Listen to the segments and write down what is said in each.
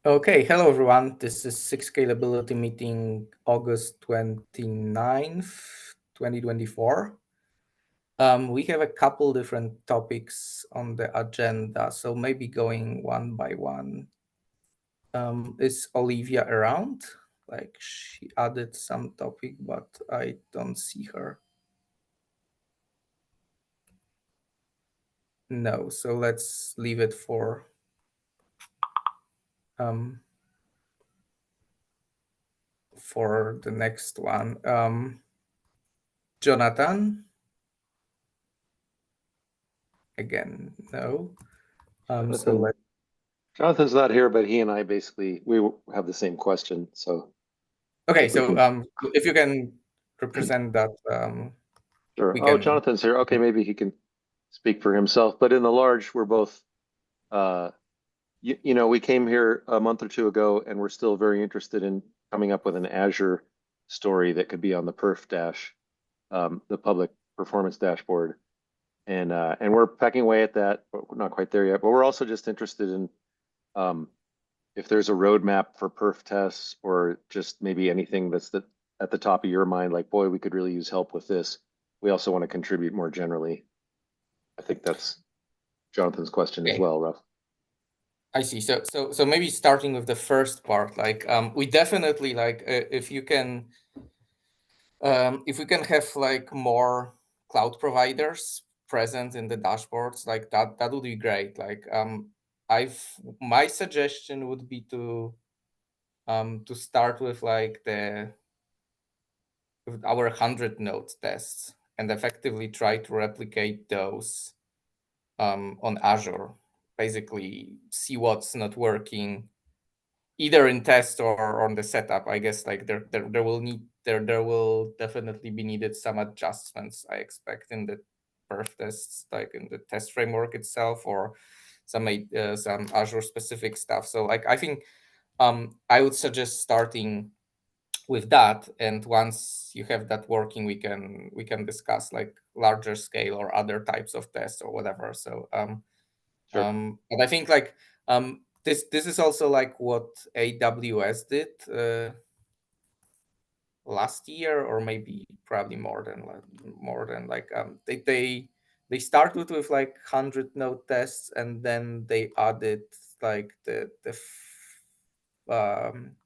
Okay, hello everyone. This is SIG Scalability meeting August 29th, 2024. We have a couple different topics on the agenda, so maybe going one by one. Is Olivia around? Like she added some topic, but I don't see her. No, so let's leave it for the next one. Jonathan? Again, no. Jonathan's not here, but he and I basically have the same question. So Okay, if we so can, if you can represent that, sure. we Oh, can. Jonathan's here. Okay, maybe he can speak for himself. But in the large, we're both, uh, we came here a month or two ago, and we're still very interested in coming up with an Azure story that could be on the Perf Dash, the public performance dashboard, and we're pecking away at that, but we're not quite there yet. But we're also just interested in um, if there's a roadmap for perf tests or just maybe anything that's at the top of your mind, like, boy, we could really use help with this. We also want to contribute more generally. I think that's Jonathan's question as Okay, well, Ruff. I see. So maybe starting with the first part, like we definitely like if you can, if we can have like more cloud providers present in the dashboards, like that would be great. Like my suggestion would be to start with like with our 100 node tests and effectively try to replicate those on Azure. Basically, see what's not working, either in test or on the setup. I guess like there will definitely be needed some adjustments, I expect, in the perf tests, like in the test framework itself, or some Azure specific stuff. So like I think I would suggest starting with that, and once you have that working, we can discuss like larger scale or other types of tests or whatever. So Sure. but I think like this is also like what AWS did last year, or maybe probably more than like they started with like 100 node tests, and then they added like um,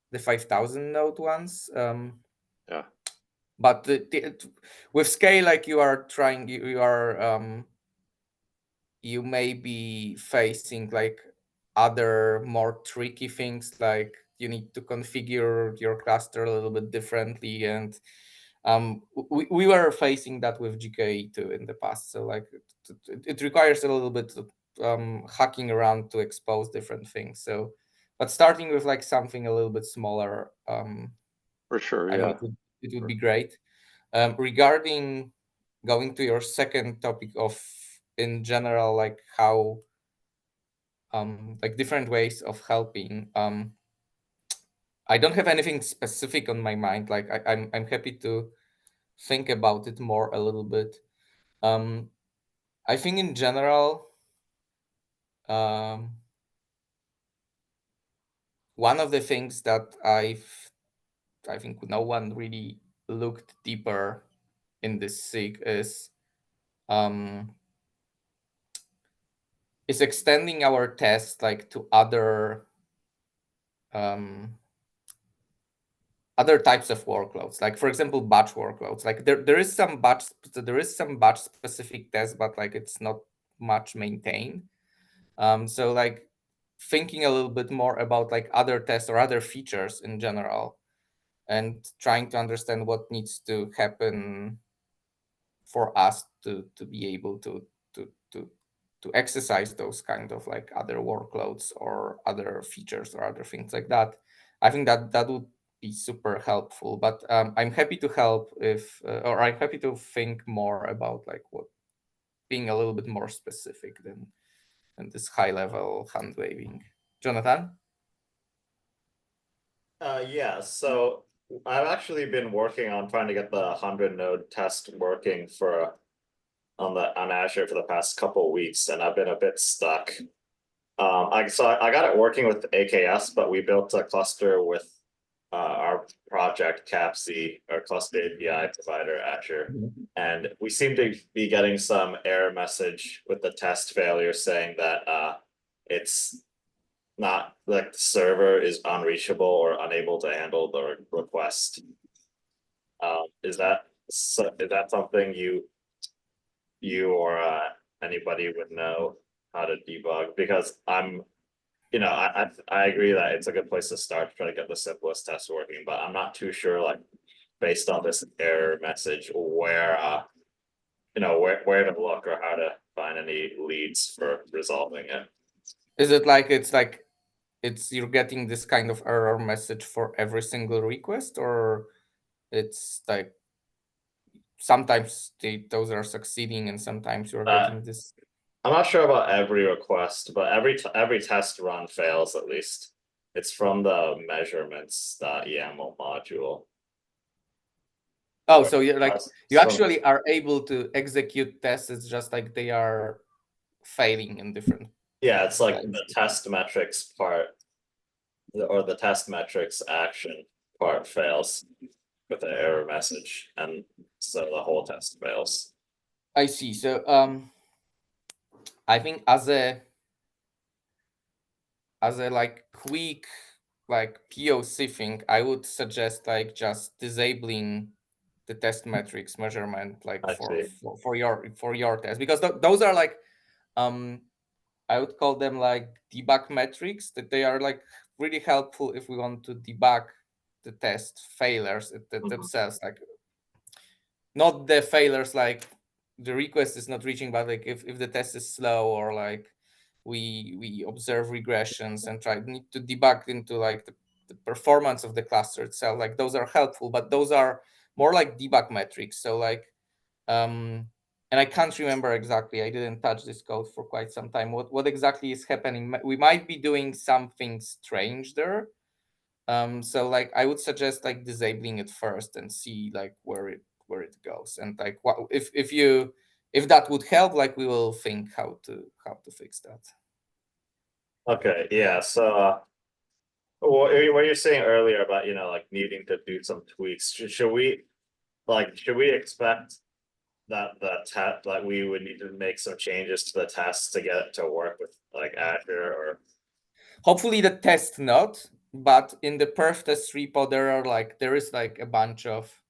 the 5,000 node ones. Yeah. But with scale, like you are trying, you may be facing like other more tricky things, like you need to configure your cluster a little bit differently, and we were facing that with GKE too in the past. So like it requires a little bit of hacking around to expose different things. So, but starting with like something a little bit smaller, For sure. I think Yeah. it would Sure. be great. Regarding going to your second topic of, in general, like how like different ways of helping. I don't have anything specific on my mind. Like I'm happy to think about it more a little bit. I think in general, one of the things that I think no one really looked deeper in this SIG is extending our test like to other types of workloads, like for example batch workloads. Like there is some batch specific test, but like it's not much maintained. So like thinking a little bit more about like other tests or other features in general, and trying to understand what needs to happen for us to be able to to to exercise those kind of like other workloads or other features or other things like that. I think that would be super helpful. But I'm happy to help if or I'm happy to think more about like what, being a little bit more specific than this high level hand waving. Jonathan? Yeah, so I've actually been working on trying to get the 100 node test working for on Azure for the past couple of weeks, and I've been a bit stuck. I got it working with AKS, but we built a cluster with our project CAPC, our cluster API provider Azure, and we seem to be getting some error message with the test failure saying that it's not like the server is unreachable or unable to handle the request. Is that something you or anybody would know how to debug? Because I agree that it's a good place to start to try to get the simplest test working, but I'm not too sure, like, based on this error message, where where to look or how to find any leads for resolving it. Is it like you're getting this kind of error message for every single request, or it's like sometimes those are succeeding and sometimes you're getting this? I'm not sure about every request, but every test run fails at least. It's from the measurements.yaml module. Oh, so you're like, you Some- actually are able to execute tests. It's just like they are failing in different. Yeah, it's like places. the test metrics part, or the test metrics action part fails with the error message, and so the whole test fails. I see. So I think as a like quick like POC thing, I would suggest like just disabling the test metrics measurement like I see. for your test, because those are like I would call them like debug metrics, that they are like really helpful if we want to debug the test failures themselves, like not the failures like the request is not reaching, but like if the test is slow, or like we observe regressions and need to debug into like the performance of the cluster itself, like those are helpful, but those are more like debug metrics. So like and I can't remember exactly, I didn't touch this code for quite some time, what exactly is happening. We might be doing something strange there. So like I would suggest like disabling it first and see like where it goes, and like what if that would help, like we will think how to fix that. Okay, yeah. So what you're saying earlier about like needing to do some tweaks, should we expect that we would need to make some changes to the test to get it to work with like Azure, or Hopefully the test not, but in the perf test repo there is like a bunch of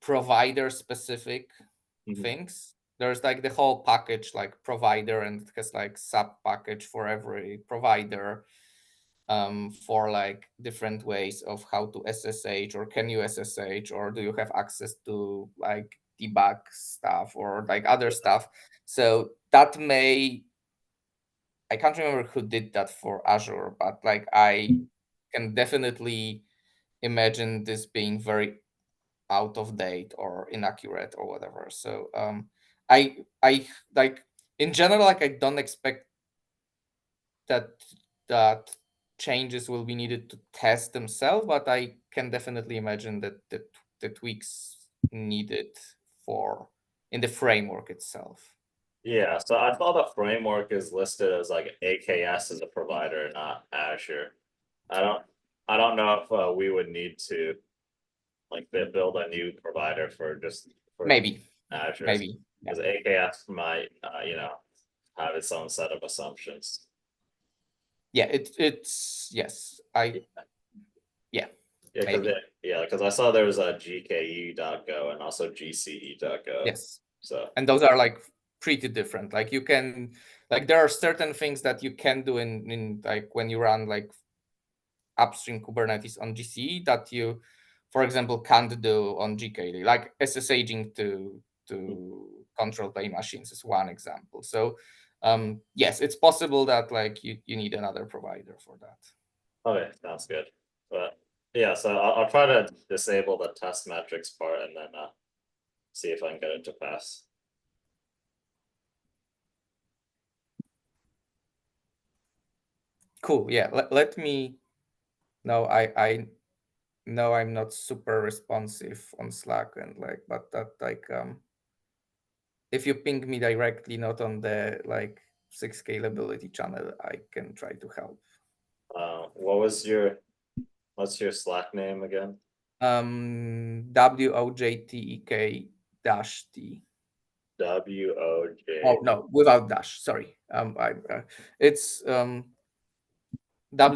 provider specific things. There's like the whole package like provider, and it has like sub package for every provider, for like different ways of how to SSH, or can you SSH, or do you have access to like debug stuff or like other stuff. So that I can't remember who did that for Azure, but like I can definitely imagine this being very out of date or inaccurate or whatever. So I like in general, like I don't expect that changes will be needed to test themselves, but I can definitely imagine that the tweaks needed for in the framework itself. yeah. So I thought the framework is listed as like AKS as a provider, not Azure. I don't know if we would need to like build a new provider for Maybe Azure, yeah. because AKS might have its own set of assumptions. Yeah, it's yes. Yeah, maybe. Because I saw there was a GKE.go and also GCE.go. Yes. So And those are like pretty different. Like you can like there are certain things that you can do in like when you run like upstream Kubernetes on GCE that you, for example, can't do on GKE, like SSHing to control plane machines is one example. So yes, it's possible that like you need another provider for that. okay, sounds good. But yeah, so I'll try to disable the test metrics part and then see if I can get it to pass. Cool. Yeah. Let me know. I know I'm not super responsive on Slack, and like, but that like if you ping me directly, not on the like SIG scalability channel, I can try to help. What's your Slack name again? WOJTEK-T. WOJ. Oh no, without dash. Sorry. It's WOJTEKT.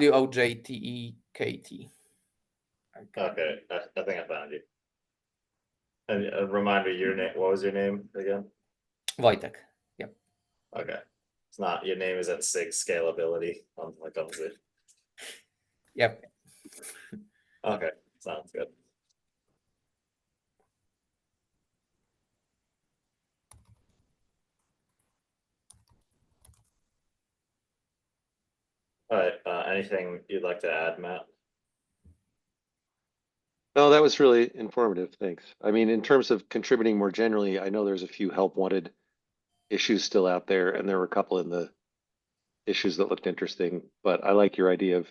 Okay, I think I found you. And a reminder, your name. What was your name again? Wojtek. Yep. Okay, it's not your name. Is at SIG Scalability on the. Yep. Okay, sounds good. All right. Anything you'd like to add, Matt? No, that was really informative. Thanks. I mean, in terms of contributing more generally, I know there's a few help wanted issues still out there, and there were a couple in the issues that looked interesting, but I like your idea of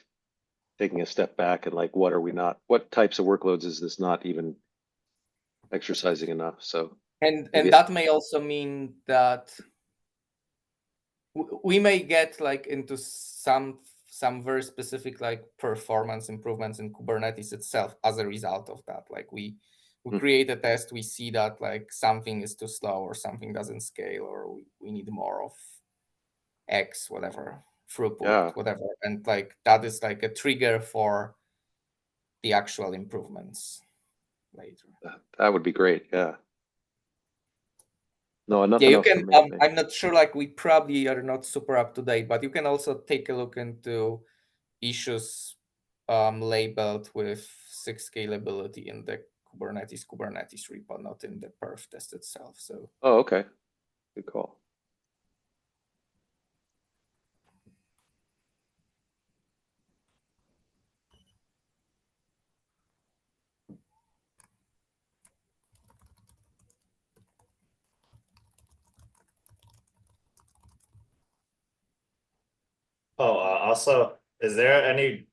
taking a step back and like, what types of workloads is this not even exercising enough? So, And maybe- that may also mean that we may get like into some very specific like performance improvements in Kubernetes itself as a result of that. Like we create a test, we see that like something is too slow or something doesn't scale, or we need more of X, whatever, throughput, whatever. And like that is like a trigger for the actual improvements later. that would be great. Yeah. No, nothing Yeah, you else can. from me. I'm not sure. Like we probably are not super up to date, but you can also take a look into issues labeled with SIG scalability in the Kubernetes repo, not in the perf test itself. So. Oh, okay. Good call. Oh, also, is there any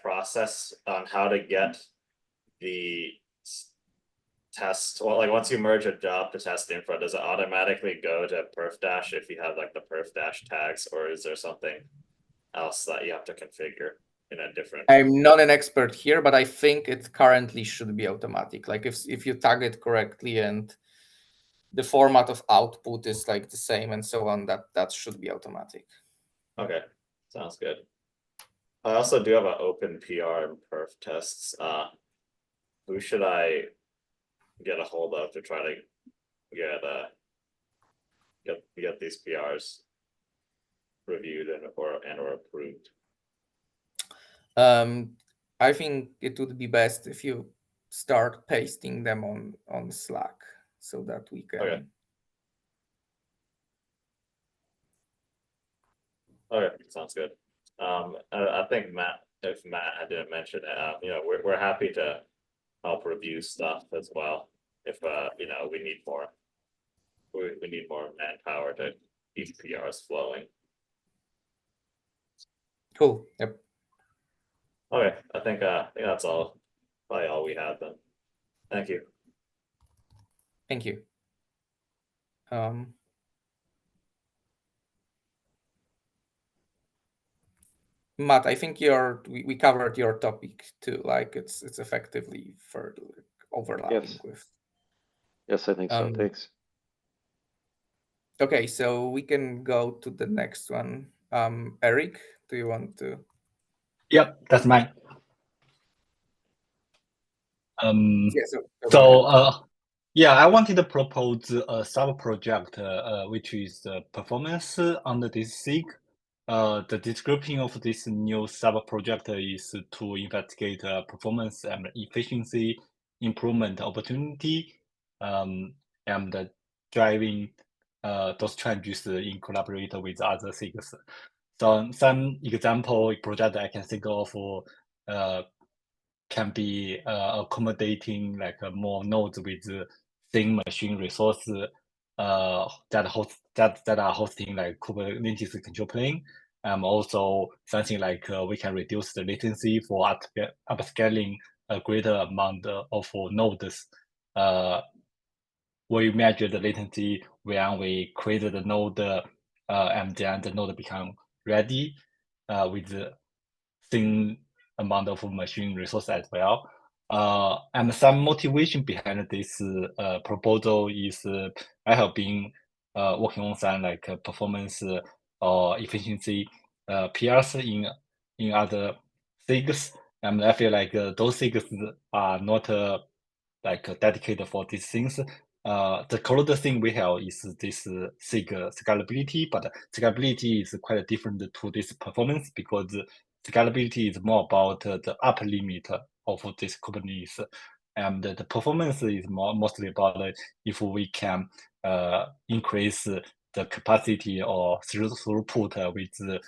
process on how to get the test? Well, like once you merge a job to test infra, does it automatically go to perf dash if you have like the perf dash tags, or is there something else that you have to configure in a different? I'm not an expert here, but I think it currently should be automatic. Like if you tag it correctly and the format of output is like the same and so on, that should be automatic. Okay, sounds good. I also do have an open PR and perf tests. Who should I get a hold of to try to get these PRs reviewed or approved? I think it would be best if you start pasting them on Slack so that we can. Okay, sounds good. I think if Matt didn't mention it, we're happy to help review stuff as well. If we need more, we need more manpower to keep PRs flowing. Cool. Yep. Okay, I think that's probably all we have then. Thank you. Thank you. Matt, I think we covered your topic too. Like it's effectively further overlapping with. Yes, I think so. Thanks. Okay, so we can go to the next one. Eric, do you want to? Yep, that's mine. Yeah, I wanted to propose a sub project which is performance under this SIG. The description of this new sub project is to investigate performance and efficiency improvement opportunity, and driving those changes in collaboration with other SIGs. So some example project I can think of can be accommodating like more nodes with same machine resources that are hosting like Kubernetes control plane. Also something like we can reduce the latency for upscaling a greater amount of nodes. We measure the latency when we create the node and then the node become ready with the same amount of machine resource as well. And some motivation behind this proposal is I have been working on some like performance or efficiency PRs in other SIGs, and I feel like those SIGs are not like dedicated for these things. The closer thing we have is this SIG scalability, but scalability is quite different to this performance because scalability is more about the upper limit of this Kubernetes, and the performance is mostly about if we can increase the capacity or throughput with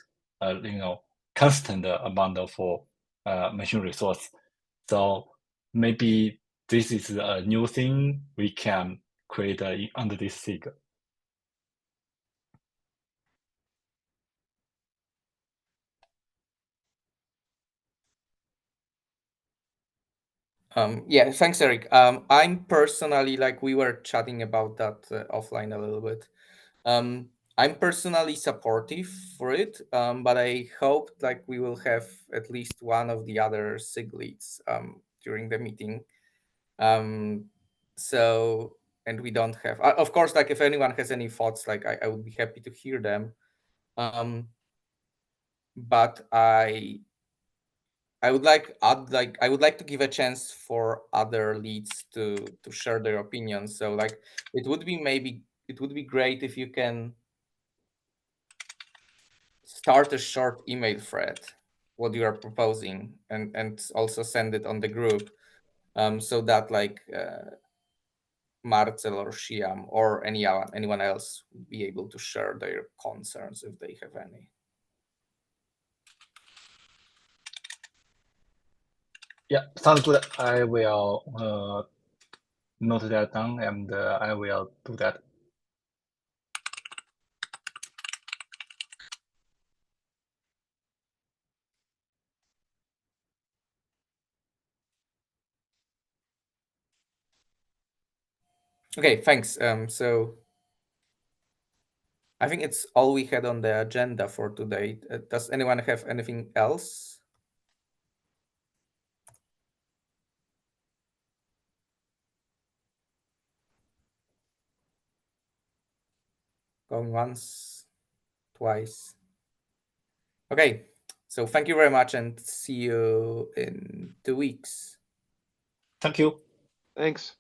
constant amount of machine resource. So maybe this is a new thing we can create under this SIG. Yeah, thanks, Eric. I'm personally, like we were chatting about that offline a little bit. I'm personally supportive for it, but I hope like we will have at least one of the other SIG leads during the meeting. So, and we don't have, of course, like if anyone has any thoughts, like I would be happy to hear them. But I would like to give a chance for other leads to share their opinions. So like it would be great if you can start a short email thread what you are proposing and also send it on the group, so that like Marcel or Shiam or anyone else would be able to share their concerns if they have any. Yeah, sounds good. I will note that down and I will do that. Okay, thanks. So I think it's all we had on the agenda for today. Does anyone have anything else? Going once, twice. Okay, so thank you very much and see you in 2 weeks. Thank you. Thanks.